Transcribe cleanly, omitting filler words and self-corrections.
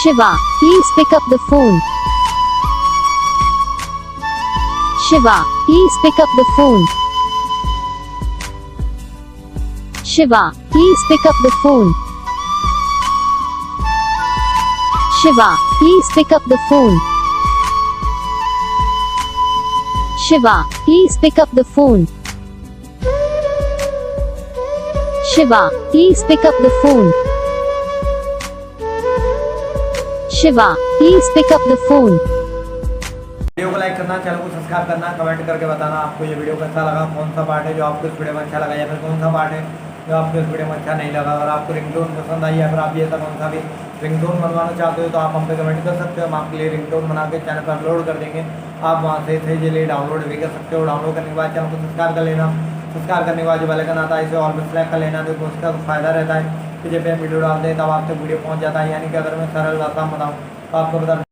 Shiva, please pick up the phone. Shiva, please pick up the phone. Shiva, please pick up the phone. Shiva, please pick up the phone. Shiva, please pick up the phone. Shiva, please pick up the phone. Shiva, please pick up the phone. Video को like करना, channel को subscribe करना, comment करके बताना आपको ये video कैसा लगा, कौन सा पार्ट है जो आपको इस वीडियो में अच्छा लगा या फिर कौन सा पार्ट है जो आपको इस वीडियो में अच्छा नहीं लगा। अगर आपको रिंगटोन पसंद आई या फिर आप ये ऐसा कौन सा भी रिंगटोन बनवाना चाहते हो तो आप हम पे कमेंट कर सकते हो। हम आपके लिए रिंगटोन बना के चैनल पर अपलोड कर देंगे। आप वहाँ से इसे लिए डाउनलोड भी कर सकते हो। डाउनलोड करने के बाद चैनल को सब्सक्राइब कर लेना। सब्सक्राइब करने के बाद जो बेल आइकन आता है इसे ऑल पे सेलेक्ट कर लेना, तो उसका फ़ायदा रहता है कि जब हम वीडियो डालते हैं तब आप तक वीडियो पहुँच जाता है। यानी कि अगर मैं सरल भाषा में बताऊँ तो आपको बता